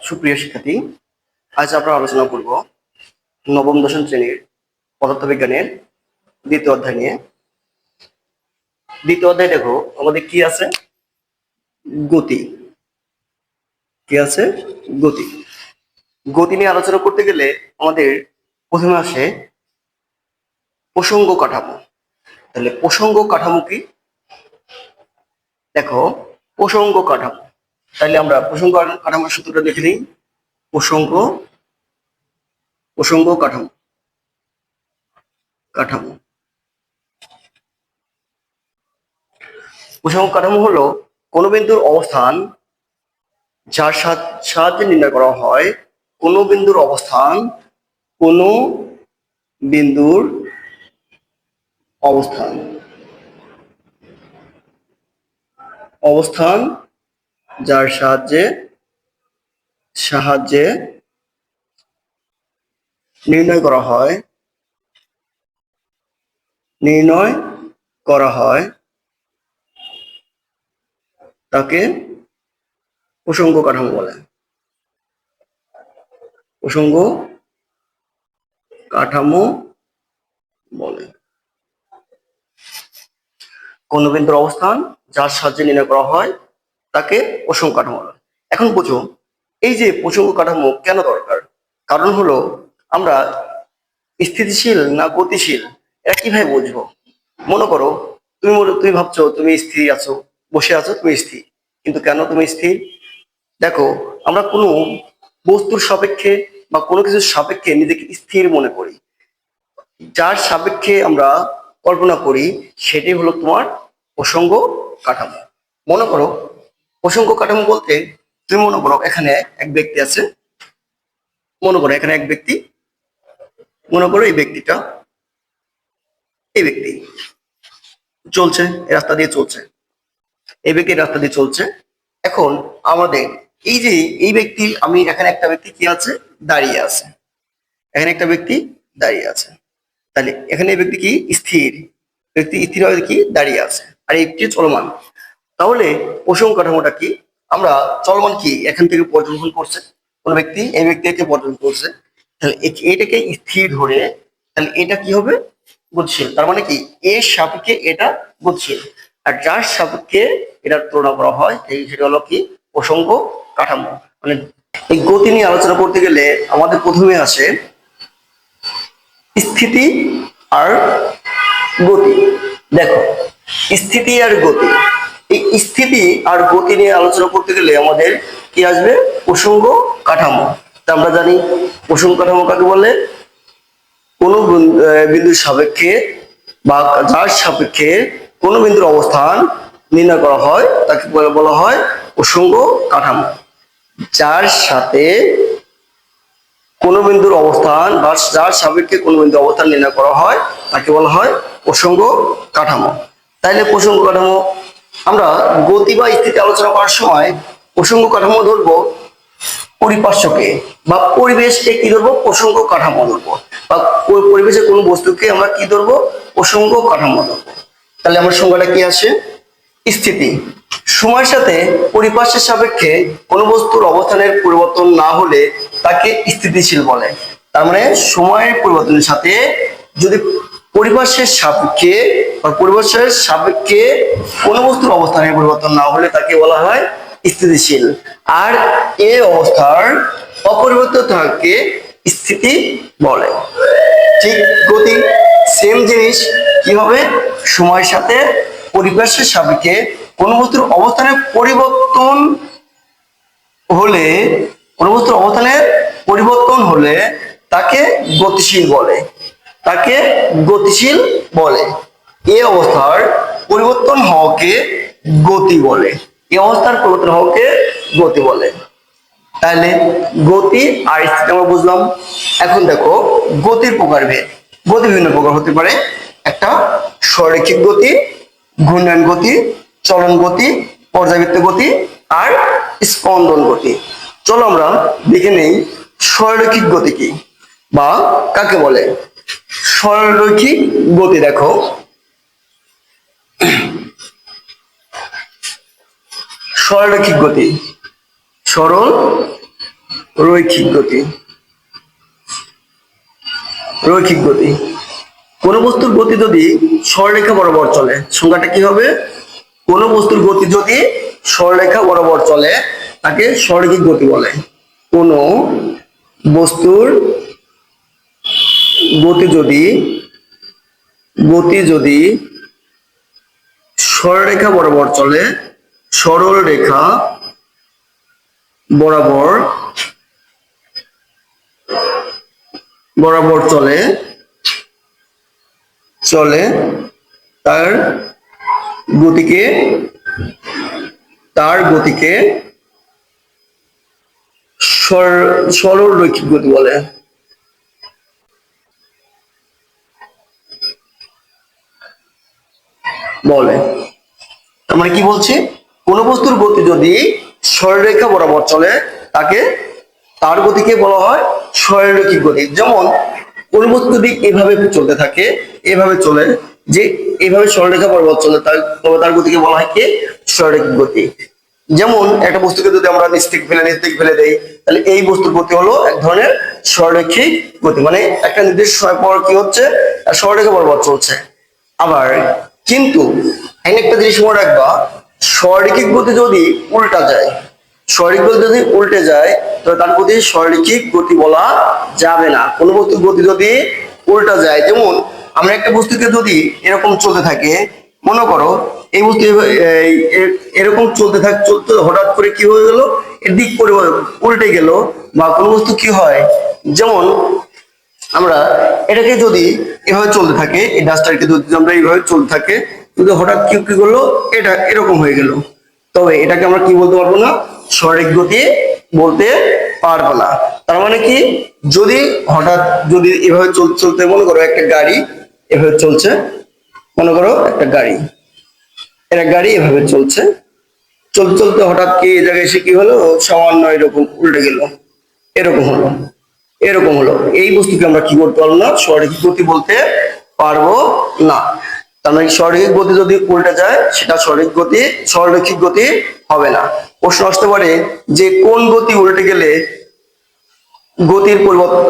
সুপ্রিয় শিক্ষার্থী, আজ আমরা আলোচনা করব নবম দশম শ্রেণীর পদার্থবিজ্ঞানের দ্বিতীয় অধ্যায় নিয়ে। দ্বিতীয় অধ্যায় দেখো আমাদের কি আছে, গতি। কি আছে? গতি। গতি নিয়ে আলোচনা করতে গেলে আমাদের প্রথমে আসে প্রসঙ্গ কাঠামো। তাহলে প্রসঙ্গ কাঠামো কি? দেখো প্রসঙ্গ কাঠামো, তাহলে আমরা প্রসঙ্গ কাঠামোর সূত্রটা দেখে নিই। প্রসঙ্গ প্রসঙ্গ কাঠামো কাঠামো প্রসঙ্গ কাঠামো হলো কোন বিন্দুর অবস্থান যার সাহায্যে নির্ণয় করা হয়। কোন বিন্দুর অবস্থান, কোন বিন্দুর অবস্থান অবস্থান যার সাহায্যে নির্ণয় করা হয় তাকে প্রসঙ্গ কাঠামো বলে। প্রসঙ্গ কাঠামো বলে কোন বিন্দুর অবস্থান যার সাহায্যে নির্ণয় করা হয় তাকে প্রসঙ্গ কাঠামো বলে। এখন বুঝো এই যে প্রসঙ্গ কাঠামো কেন দরকার। কারণ হলো আমরা স্থিতিশীল না গতিশীল এটা কিভাবে বুঝবো। মনে করো তুমি ভাবছো তুমি স্থির আছো, বসে আছো, তুমি স্থির, কিন্তু কেন তুমি স্থির? দেখো আমরা কোনো বস্তুর সাপেক্ষে বা কোনো কিছুর সাপেক্ষে নিজেকে স্থির মনে করি। যার সাপেক্ষে আমরা কল্পনা করি সেটাই হলো তোমার প্রসঙ্গ কাঠামো। মনে করো প্রসঙ্গ কাঠামো বলতে তুমি মনে করো এখানে এক ব্যক্তি আছে, মনে করো এখানে এক ব্যক্তি, মনে করো এই ব্যক্তি চলছে, এই রাস্তা দিয়ে চলছে, এই ব্যক্তি রাস্তা দিয়ে চলছে। এখন আমাদের এই যে এই ব্যক্তি, আমি এখানে একটা ব্যক্তি কি আছে, দাঁড়িয়ে আছে, এখানে একটা ব্যক্তি দাঁড়িয়ে আছে। তাহলে এখানে এই ব্যক্তি কি স্থির, ব্যক্তি স্থির হয়ে কি দাঁড়িয়ে আছে, আর এই ব্যক্তি চলমান। তাহলে প্রসঙ্গ কাঠামোটা কি? আমরা চলমান কি এখান থেকে পর্যবেক্ষণ করছে কোন ব্যক্তি, এই ব্যক্তিকে পর্যবেক্ষণ করছে, তাহলে এটাকে স্থির ধরে তাহলে এটা কি হবে, গতিশীল। তার মানে কি এর সাপেক্ষে এটা গতিশীল, আর যার সাপেক্ষে এটার তুলনা করা হয় সেটা হলো কি প্রসঙ্গ কাঠামো। মানে এই গতি নিয়ে আলোচনা করতে গেলে আমাদের প্রথমে আসে স্থিতি আর গতি। দেখো স্থিতি আর গতি, এই স্থিতি আর গতি নিয়ে আলোচনা করতে গেলে আমাদের কি আসবে, প্রসঙ্গ কাঠামো। তা আমরা জানি প্রসঙ্গ কাঠামো কাকে বলে, কোন বিন্দুর সাপেক্ষে বা যার সাপেক্ষে কোন বিন্দুর অবস্থান নির্ণয় করা হয় তাকে বলা হয় প্রসঙ্গ কাঠামো। যার সাথে কোন বিন্দুর অবস্থান বা যার সাপেক্ষে কোন বিন্দুর অবস্থান নির্ণয় করা হয় তাকে বলা হয় প্রসঙ্গ কাঠামো। তাইলে প্রসঙ্গ কাঠামো আমরা গতি বা স্থিতি আলোচনা করার সময় প্রসঙ্গ কাঠামো ধরবো পরিপার্শ্বকে বা পরিবেশকে কি ধরবো, প্রসঙ্গ কাঠামো ধরবো, বা পরিবেশের কোন বস্তুকে আমরা কি ধরবো, প্রসঙ্গ কাঠামো ধরবো। তাহলে আমার সংজ্ঞাটা কি আসে, স্থিতি সময়ের সাথে পরিপার্শ্বের সাপেক্ষে কোন বস্তুর অবস্থানের পরিবর্তন না হলে তাকে স্থিতিশীল বলে। তার মানে সময়ের পরিবর্তনের সাথে যদি পরিপার্শ্বের সাপেক্ষে কোন বস্তুর অবস্থানের পরিবর্তন না হলে তাকে বলা হয় স্থিতিশীল, আর এই অবস্থার অপরিবর্তিত থাকে স্থিতি বলে। ঠিক গতি সেম জিনিস, কি হবে, সময়ের সাথে পরিপার্শ্বের সাপেক্ষে কোন বস্তুর অবস্থানের পরিবর্তন হলে তাকে গতিশীল বলে। এই অবস্থার পরিবর্তন হওয়াকে গতি বলে। তাহলে গতি আর স্থিতি আমরা বুঝলাম। এখন দেখো গতির প্রকারভেদ। গতি বিভিন্ন প্রকার হতে পারে, একটা সরৈখিক গতি, ঘূর্ণায়ন গতি, চলন গতি, পর্যাবৃত্ত গতি আর স্পন্দন গতি। চলো আমরা দেখে নেই সরৈখিক গতি কি বা কাকে বলে। সরৈখিক গতি দেখো সরল রৈখিক গতি। রৈখিক গতি, কোন বস্তুর গতি যদি সরলরেখা বরাবর চলে, সংজ্ঞাটা কি হবে? কোন বস্তুর গতি যদি সরলরেখা বরাবর চলে তাকে সরৈখিক গতি বলে। কোন বস্তুর গতি যদি সরলরেখা বরাবর চলে, সরল রেখা বরাবর চলে তার গতিকে সরল রৈখিক গতি বলে। তার মানে কি বলছি? কোন বস্তুর গতি যদি সরলরেখা বরাবর চলে তার গতিকে বলা হয় সরলরৈখিক গতি। যেমন কোন বস্তু যদি এভাবে চলতে থাকে, এভাবে চলে, যে এভাবে সরলরেখা বরাবর চলে, তবে তার গতিকে বলা হয় কি? সরলরৈখিক গতি। যেমন একটা বস্তুকে যদি আমরা নিচ থেকে ফেলে দেই, তাহলে এই বস্তুর গতি হলো এক ধরনের সরলরৈখিক গতি, মানে একটা নির্দিষ্ট সময় পর কি হচ্ছে, সরলরেখা বরাবর চলছে। আবার কিন্তু একটা জিনিস মনে রাখবা, সরলরৈখিক গতি যদি উল্টা যায়, সরলরৈখিক গতি যদি উল্টে যায় তবে তার গতি সরলরৈখিক গতি বলা যাবে না। কোন বস্তুর গতি যদি উল্টা যায়, যেমন আমরা একটা বস্তুকে যদি এরকম চলতে থাকে, মনে করো এই বস্তু এরকম চলতে হঠাৎ করে কি হয়ে গেল, এর দিক উল্টে গেল, বা কোন বস্তু কি হয়, যেমন আমরা এটাকে যদি এভাবে চলতে থাকে, এই ডাস্টারকে যদি আমরা এইভাবে চলতে থাকে, যদি হঠাৎ কি করলো, এটা এরকম হয়ে গেল, তবে এটাকে আমরা কি বলতে পারবো না? সরলরেখ গতি বলতে পারবো না। তার মানে কি, যদি এভাবে চলতে, মনে করো একটা গাড়ি এভাবে চলছে, মনে করো একটা গাড়ি এভাবে চলতে চলতে হঠাৎ কি এই জায়গায় এসে কি হলো, সামান্য এরকম উল্টে গেল, এরকম হলো, এই বস্তুকে আমরা কি করতে পারবো না? সরলরৈখিক গতি বলতে পারবো না। তার মানে সরলরৈখিক গতি যদি উল্টে যায় সেটা সরলরৈখিক গতি হবে না। প্রশ্ন আসতে পারে যে কোন গতি উল্টে গেলে গতির পরিবর্তন,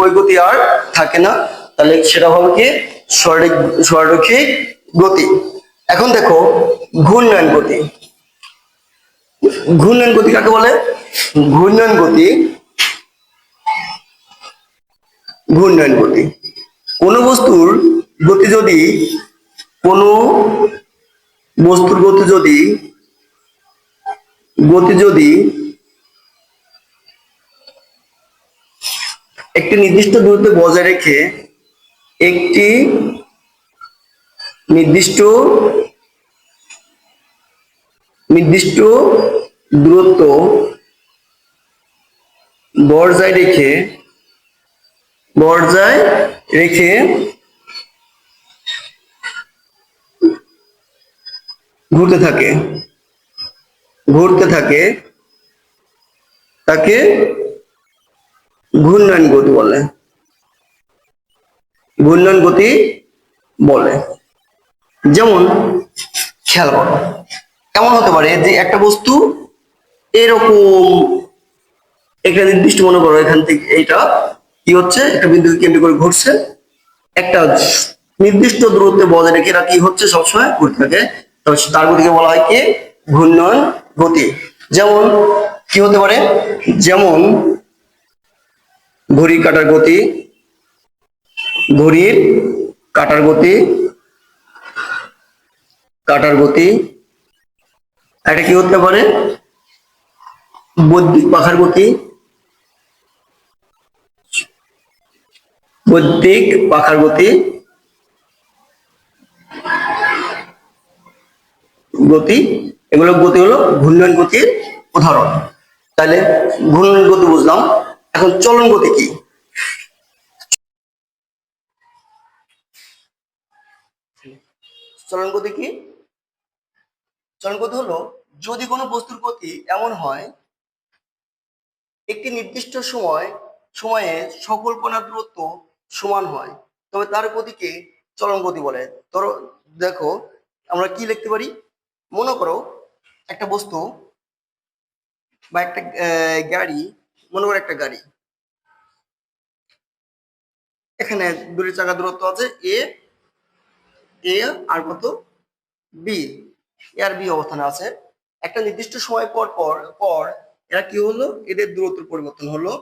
ওই গতি আর থাকে না, তাহলে সেটা হবে কি? সরলরৈখিক গতি। এখন দেখো ঘূর্ণয়ন গতি কাকে বলে? ঘূর্ণয়ন গতি, কোন বস্তুর গতি যদি কোনো বস্তুর গতি যদি একটি নির্দিষ্ট দূরত্বে বজায় রেখে একটি নির্দিষ্ট দূরত্ব বজায় রেখে ঘুরতে থাকে তাকে ঘূর্ণয়ন গতি বলে। যেমন খেয়াল করো, এমন হতে পারে যে একটা বস্তু এরকম একটা নির্দিষ্ট, মনে করো এখান থেকে এইটা কি হচ্ছে, একটা বিন্দুকে কেন্দ্র করে ঘুরছে, একটা নির্দিষ্ট দূরত্বে বজায় রেখে এরা কি হচ্ছে, সবসময় ঘুরতে থাকে, তার গতিকে বলা হয় কি? ঘূর্ণয়ন গতি। যেমন কি হতে পারে, যেমন ঘড়ির কাঁটার গতি, এটা কি হতে পারে? বৈদ্যুতিক পাখার গতি, এগুলো গতি হলো ঘূর্ণয়ন গতির উদাহরণ। তাহলে ঘূর্ণয়ন গতি বুঝলাম। এখন চলন গতি কি? চলন গতি কি? চলন গতি হলো যদি কোনো বস্তুর গতি এমন হয়, একটি নির্দিষ্ট সময়ে সকল কণার দূরত্ব সমান হয়, তবে তার গতিকে চলন গতি বলে। ধরো দেখো আমরা কি লিখতে পারি, মনে করো একটা বস্তু বা একটা গাড়ি মনে করো একটা গাড়ি, এখানে দুটি চাকা দূরত্ব আছে এ এ আর কত বি, এ আর বি অবস্থানে আছে। একটা নির্দিষ্ট সময় পর পর পর এরা কি হলো, এদের দূরত্বের পরিবর্তন হলো।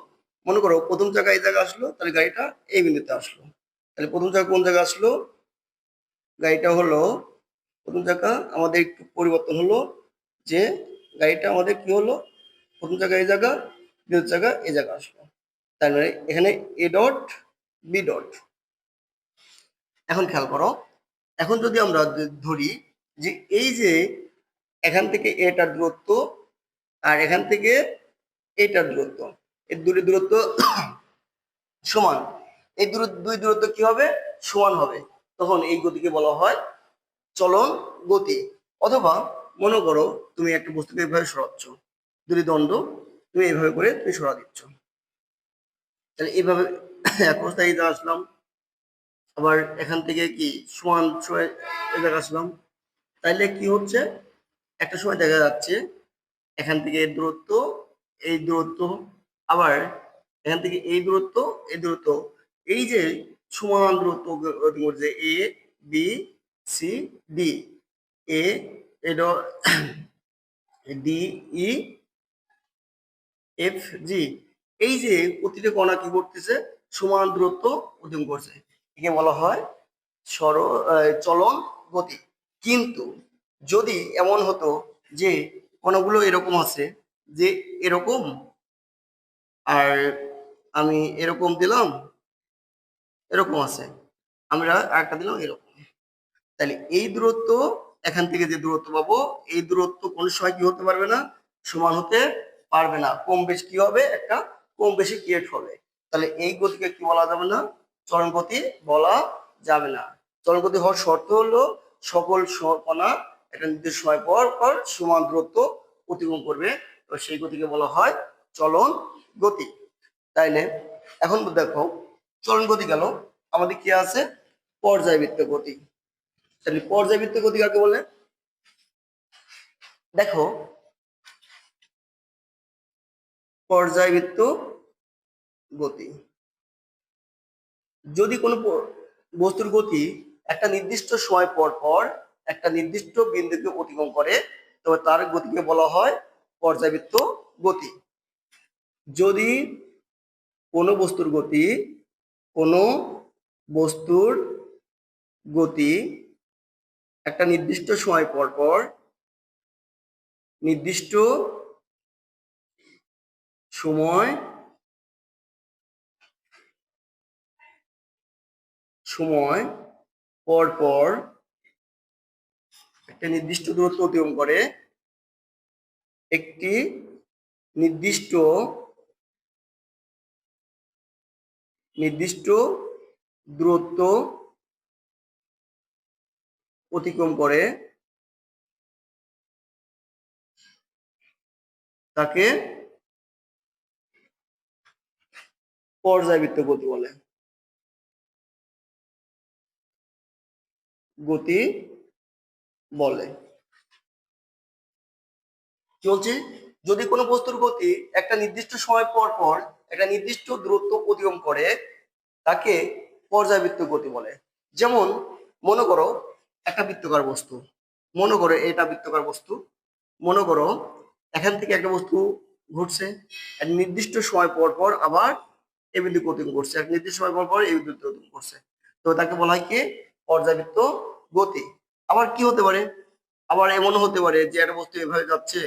মনে করো প্রথম জায়গায় এই জায়গা আসলো, তাহলে গাড়িটা এই বিন্দুতে আসলো। তাহলে প্রথম জায়গা কোন জায়গা আসলো, গাড়িটা হলো প্রথম জায়গা আমাদের একটু পরিবর্তন হলো, যে গাড়িটা আমাদের কি হলো, প্রথম জায়গা এই জায়গা, দ্বিতীয় জায়গা এই জায়গা আসলো। তার মানে এখানে এ ডট বি ডট। এখন খেয়াল করো, এখন যদি আমরা ধরি যে এই যে এখান থেকে এটার দূরত্ব আর এখান থেকে এইটার দূরত্ব, এই দুটি দূরত্ব সমান, এই দুই দূরত্ব কি হবে, সমান হবে, তখন এই গতিকে বলা হয় চলন গতি। অথবা মনে করো তুমি একটা বস্তুকে এইভাবে সরাচ্ছ, দুটি দণ্ড তুমি এইভাবে করে তুমি সরা দিচ্ছ, তাহলে এইভাবে এক অবস্থায় এই জায়গায় আসলাম, আবার এখান থেকে কি সমান সময় এই জায়গায় আসলাম। তাইলে কি হচ্ছে, একটা সময় দেখা যাচ্ছে এখান থেকে এই দূরত্ব, এই দূরত্ব, আবার এখান থেকে এই দূরত্ব, এই দূরত্ব, এই যে সমান দূরত্ব করছে এ বি সি ডি, এ এটা ডি ই এফ জি, এই যে প্রতিটা কণা কি করতেছে, সমান দূরত্ব অতিক্রম করছে, একে বলা হয় চলন গতি। কিন্তু যদি এমন হতো যে কণাগুলো এরকম আছে, যে এরকম, আর আমি এরকম দিলাম, এরকম আছে, আমরা আরেকটা দিলাম এরকম, তাহলে এই দূরত্ব এখান থেকে যে দূরত্ব পাবো, এই দূরত্ব কোনো সময় কি হতে পারবে না, সমান হতে পারবে না, কম বেশি কি হবে, একটা কম বেশি ক্রিয়েট হবে। তাহলে এই গতিকে কি বলা যাবে না, চলন গতি বলা যাবে না। চলন গতি হওয়ার শর্ত হলো সকল কণা একটা নির্দিষ্ট সময় পর পর সমান দূরত্ব অতিক্রম করবে, তো সেই গতিকে বলা হয় চলন গতি। তাইলে এখন দেখো, চলন গতি গেল, আমাদের কি আছে, পর্যায়বৃত্ত গতি। তাহলে পর্যায়বৃত্ত গতি কাকে বলে, দেখো পর্যায়বৃত্ত গতি, যদি কোনো বস্তুর গতি একটা নির্দিষ্ট সময় পর পর একটা নির্দিষ্ট বিন্দুকে অতিক্রম করে, তবে তার গতিকে বলা হয় পর্যায়বৃত্ত গতি। যদি কোনো বস্তুর গতি, কোনো বস্তুর গতি একটা নির্দিষ্ট সময় পর পর নির্দিষ্ট সময় সময় পর পর একটা নির্দিষ্ট দূরত্ব অতিক্রম করে, একটি নির্দিষ্ট নির্দিষ্ট দূরত্ব অতিক্রম করে, তাকে পর্যায়বৃত্ত গতি বলে, গতি বলে। চলছে, যদি কোনো বস্তুর গতি একটা নির্দিষ্ট সময় পর পর একটা নির্দিষ্ট দূরত্ব অতিক্রম করে, তাকে পর্যায়বৃত্ত গতি বলে। যেমন মনে করো একটা বৃত্তাকার বস্তু, মনে করো এটা বৃত্তাকার বস্তু, মনে করো এখান থেকে একটা বস্তু ঘুরছে, এক নির্দিষ্ট সময় পর পর আবার এই বিন্দুকে অতিক্রম করছে, এক নির্দিষ্ট সময় পর পর এই বিন্দুকে অতিক্রম করছে, তো তাকে বলা হয় কি, পর্যায়বৃত্ত গতি। আবার কি হতে পারে, আবার এমনও হতে পারে যে একটা বস্তু এভাবে যাচ্ছে,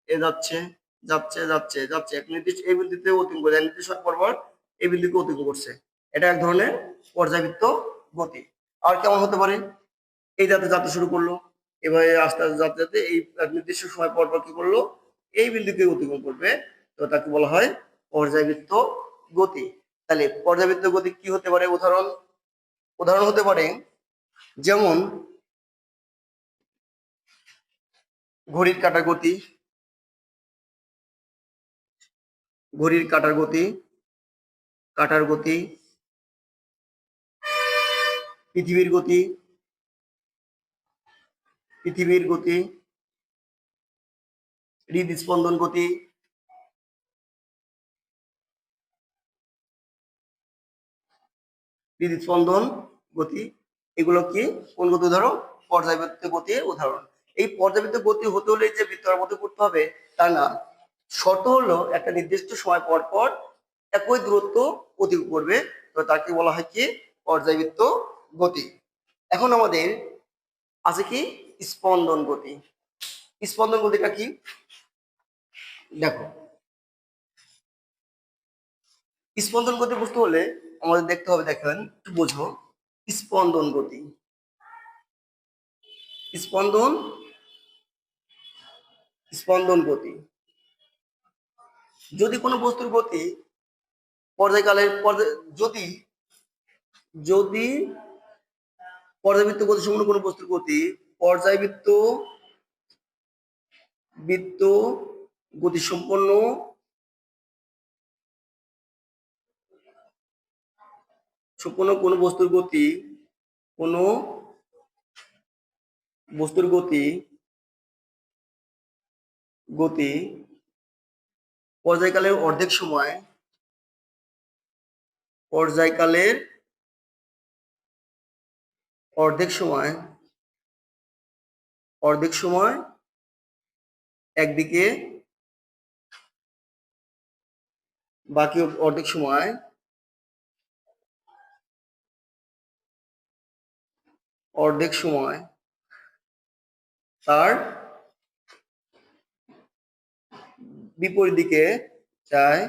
এ যাচ্ছে, যাচ্ছে যাচ্ছে যাচ্ছে, এক নির্দিষ্ট এই বিন্দুতে অতিক্রম করে এক নির্দিষ্ট সময় পর পর এই বিন্দুকে অতিক্রম করছে, এটা এক ধরনের পর্যায়বৃত্ত গতি। আর কেমন হতে পারে, এই যাতে যাতে শুরু করলো, এভাবে আস্তে আস্তে যাতে যাতে এই এক নির্দিষ্ট সময় পর পর কি করলো, এই বিন্দুকে অতিক্রম করবে, তো তাকে বলা হয় পর্যায়বৃত্ত গতি। তাহলে পর্যায়বৃত্ত গতি কি হতে পারে, উদাহরণ উদাহরণ হতে পারে, যেমন ঘড়ির কাঁটার গতি, ঘড়ির কাঁটার গতি, কাঁটার গতি, পৃথিবীর গতি, পৃথিবীর গতি, হৃদস্পন্দন গতি, হৃদস্পন্দন গতি, এগুলো কি কোন গতি উদাহরণ? পর্যায়বৃত্ত গতির উদাহরণ। এই পর্যায়বৃত্ত গতি হতে হলে যে বৃত্তের মধ্যে করতে হবে তা না, শর্ত হলো একটা নির্দিষ্ট সময় পর পর একই দূরত্ব অতিক্রম করবে, তো তাকে বলা হয় কি পর্যায়বৃত্ত গতি। এখন আমাদের আছে কি স্পন্দন গতি। স্পন্দন গতিটা কি দেখো, স্পন্দন গতি বুঝতে হলে আমাদের দেখতে হবে, দেখেন একটু বোঝো, স্পন্দন গতি, স্পন্দন স্পন্দন গতি, যদি কোনো বস্তুর গতি পর্যায়কালের যদি যদি পর্যায়বৃত্ত গতি সম্পন্ন কোনো বস্তুর গতি পর্যায়বৃত্ত বৃত্ত গতি সম্পন্ন কোনো বস্তুর গতি, কোনো বস্তুর গতি গতি পর্যায়কালের অর্ধেক সময়, পর্যায়কালের অর্ধেক সময় একদিকে, বাকি অর্ধেক সময় তার বিপরীত দিকে যায়,